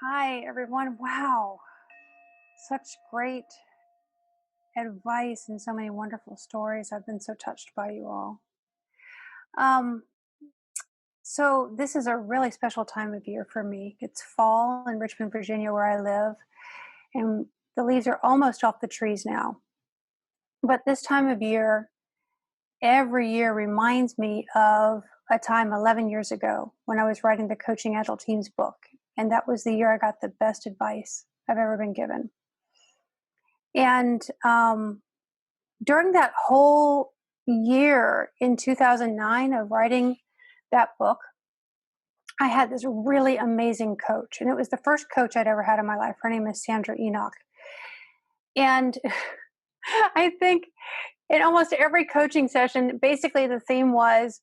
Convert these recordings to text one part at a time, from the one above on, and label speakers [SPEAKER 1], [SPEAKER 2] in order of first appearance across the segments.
[SPEAKER 1] Hi, everyone. Wow, such great advice and so many wonderful stories. I've been so touched by you all. Um, so, this is a really special time of year for me. It's fall in Richmond, Virginia, where I live, and the leaves are almost off the trees now. But this time of year, every year reminds me of a time 11 years ago when I was writing the Coaching Agile Teams book. And that was the year I got the best advice I've ever been given. And during that whole year in 2009 of writing that book, I had this really amazing coach. And it was the first coach I'd ever had in my life. Her name is Sandra Enoch. And I think in almost every coaching session, basically the theme was,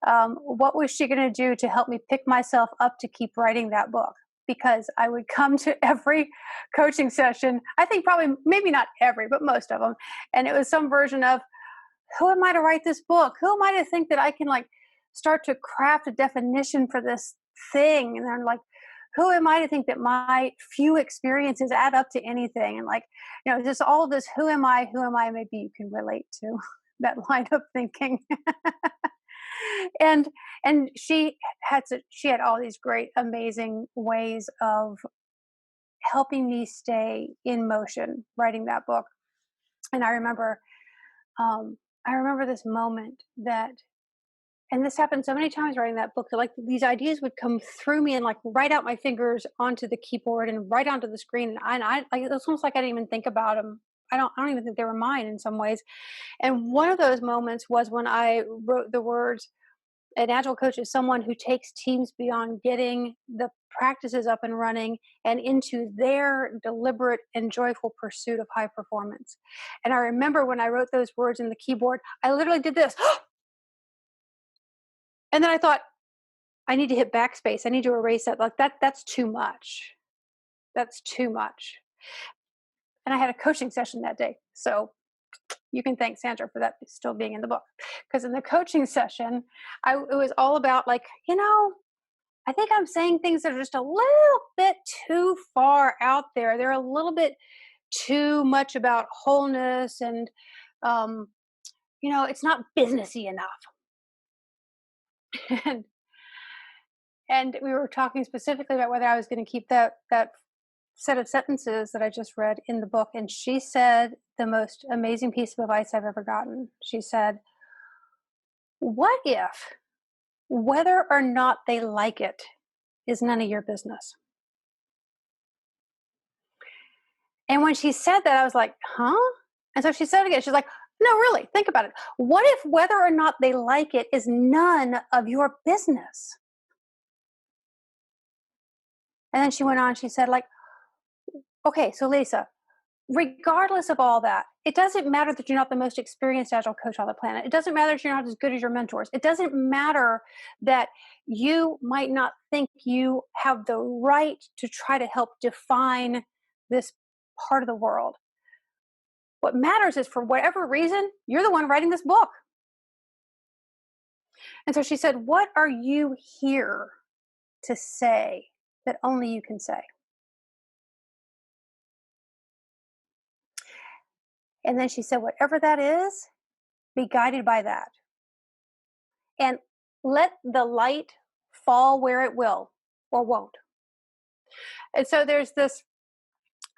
[SPEAKER 1] what was she going to do to help me pick myself up to keep writing that book? Because I would come to every coaching session, I think probably, maybe not every, but most of them. And it was some version of, who am I to write this book? Who am I to think that I can start to craft a definition for this thing? And I'm like, who am I to think that my few experiences add up to anything? And just all of this, who am I? Who am I? Maybe you can relate to that line of thinking. and and she had all these great, amazing ways of helping me stay in motion writing that book. And um, I remember this moment that, and this happened so many times writing that book, that these ideas would come through me and right out my fingers onto the keyboard and right onto the screen. And it was almost like I didn't even think about them. I don't even think they were mine in some ways. And one of those moments was when I wrote the words, an agile coach is someone who takes teams beyond getting the practices up and running and into their deliberate and joyful pursuit of high performance. And I remember when I wrote those words in the keyboard, I literally did this. And then I thought, I need to hit backspace. I need to erase that. That's too much. That's too much. And I had a coaching session that day. So you can thank Sandra for that still being in the book. Because in the coaching session, it was all about I think I'm saying things that are just a little bit too far out there. They're a little bit too much about wholeness and, it's not businessy enough. and, and we were talking specifically about whether I was going to keep that set of sentences that I just read in the book. And she said the most amazing piece of advice I've ever gotten. She said, what if whether or not they like it is none of your business? And when she said that, I was like, huh? And so she said it again. She's like, no, really, think about it. What if whether or not they like it is none of your business? And then she went on, she said, okay, so Lyssa, regardless of all that, it doesn't matter that you're not the most experienced agile coach on the planet. It doesn't matter that you're not as good as your mentors. It doesn't matter that you might not think you have the right to try to help define this part of the world. What matters is, for whatever reason, you're the one writing this book. And so she said, what are you here to say that only you can say? And then she said, whatever that is, be guided by that. And let the light fall where it will or won't. And so there's this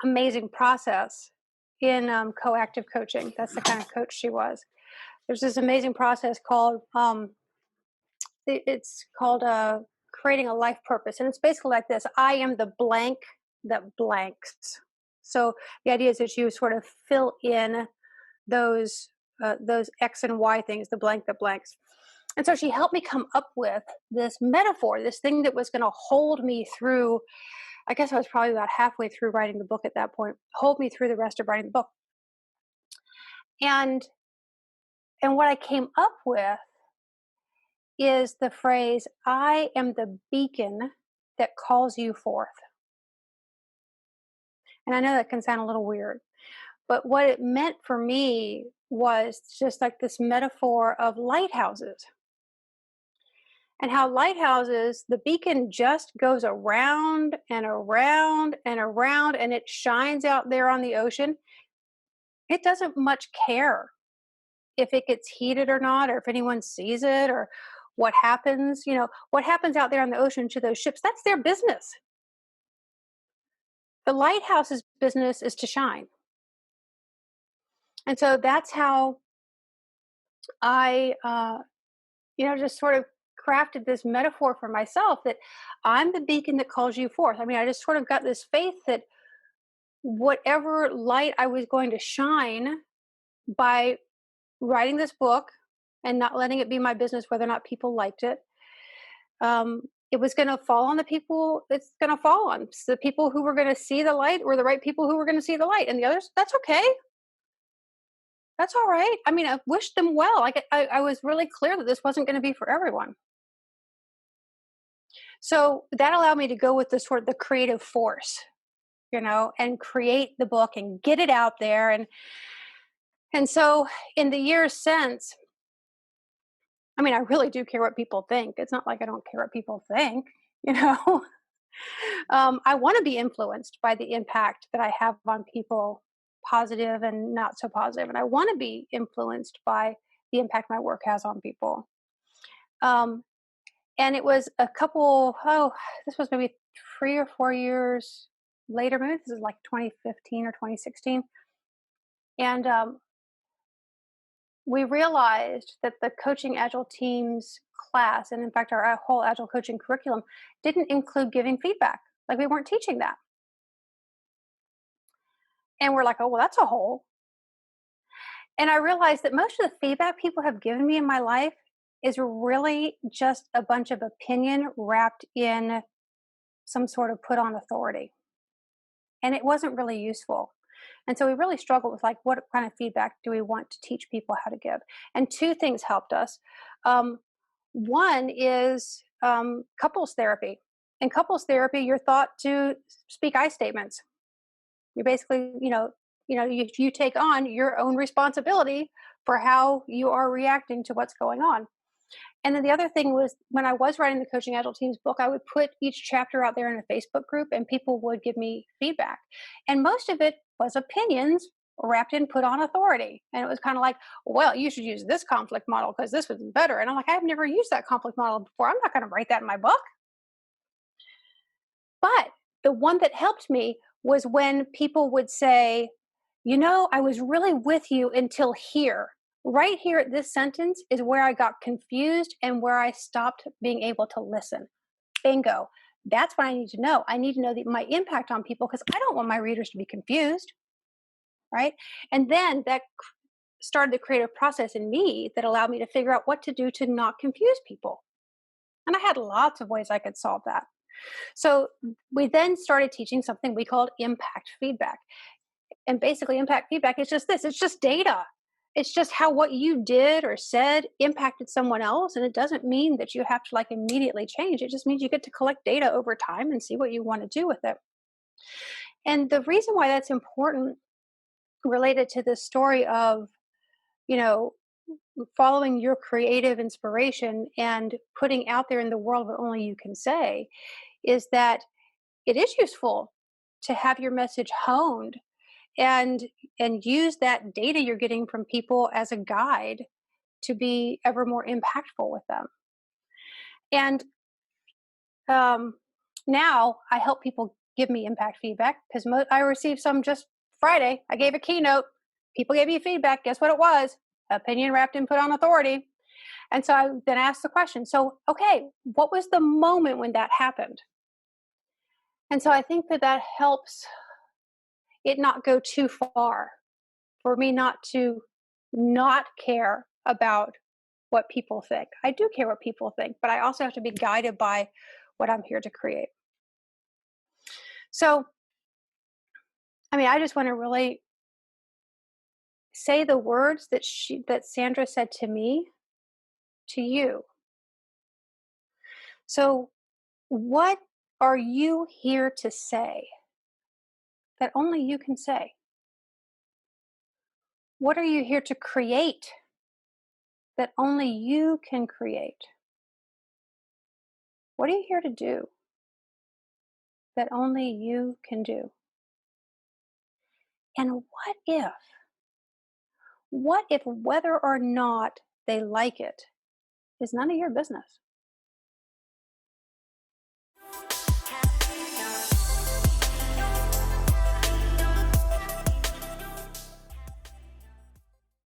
[SPEAKER 1] amazing process in coactive coaching. That's the kind of coach she was. There's this amazing process called creating a life purpose, and it's basically like this: I am the blank that blanks. So the idea is that you sort of fill in those X and Y things, the blank that blanks. And so she helped me come up with this metaphor, this thing that was going to hold me through. I guess I was probably about halfway through writing the book at that point, hold me through the rest of writing the book. And what I came up with is the phrase, I am the beacon that calls you forth. And I know that can sound a little weird, but what it meant for me was just like this metaphor of lighthouses. and how lighthouses, the beacon just goes around and around and around, and it shines out there on the ocean. It doesn't much care if it gets heated or not, or if anyone sees it, or what happens. What happens out there on the ocean to those ships, that's their business. The lighthouse's business is to shine. And so that's how I, just sort of crafted this metaphor for myself, that I'm the beacon that calls you forth. I mean, I just sort of got this faith that whatever light I was going to shine by writing this book and not letting it be my business whether or not people liked it, it was going to fall on the people it's going to fall on. So the people who were going to see the light were the right people who were going to see the light, and the others, that's okay. That's all right. I mean, I wished them well. I was really clear that this wasn't going to be for everyone. So that allowed me to go with the sort of the creative force, and create the book and get it out there. And so in the years since, I mean, I really do care what people think. It's not like I don't care what people think, you know. I want to be influenced by the impact that I have on people, positive and not so positive. And I want to be influenced by the impact my work has on people. Um, and it was this was maybe 3 or 4 years later. Maybe this is like 2015 or 2016. And we realized that the coaching Agile teams class, and in fact, our whole Agile coaching curriculum, didn't include giving feedback. Like, we weren't teaching that. And we're like, oh, well, that's a hole. And I realized that most of the feedback people have given me in my life is really just a bunch of opinion wrapped in some sort of put on authority. And it wasn't really useful. And so we really struggled with, like, what kind of feedback do we want to teach people how to give? And two things helped us. One is couples therapy. In couples therapy, you're taught to speak I statements. You basically, you take on your own responsibility for how you are reacting to what's going on. And then the other thing was, when I was writing the Coaching Agile Teams book, I would put each chapter out there in a Facebook group, and people would give me feedback. And most of it was opinions wrapped in put on authority. And it was kind of like, well, you should use this conflict model because this was better. And I'm like, I've never used that conflict model before. I'm not going to write that in my book. But the one that helped me was when people would say, I was really with you until here. Right here at this sentence is where I got confused and where I stopped being able to listen. Bingo. That's what I need to know. I need to know my impact on people, because I don't want my readers to be confused. Right. And then that started the creative process in me that allowed me to figure out what to do to not confuse people. And I had lots of ways I could solve that. So we then started teaching something we called impact feedback. And basically, impact feedback is just this: it's just data. It's just how what you did or said impacted someone else. And it doesn't mean that you have to, like, immediately change. It just means you get to collect data over time and see what you want to do with it. And the reason why that's important, related to this story of, you know, following your creative inspiration and putting out there in the world what only you can say, is that it is useful to have your message honed and use that data you're getting from people as a guide to be ever more impactful with them. And um, now I help people give me impact feedback, because I received some just Friday. I gave a keynote. People gave me feedback. Guess what it was? Opinion wrapped in put on authority. And so I then asked the question, so, okay, what was the moment when that happened? And so I think that helps it not go too far, for me not to not care about what people think. I do care what people think, but I also have to be guided by what I'm here to create. So, I mean, I just want to really say the words that Sandra said to me, to you. So, what are you here to say that only you can say? What are you here to create that only you can create? What are you here to do that only you can do? And what if whether or not they like it is none of your business?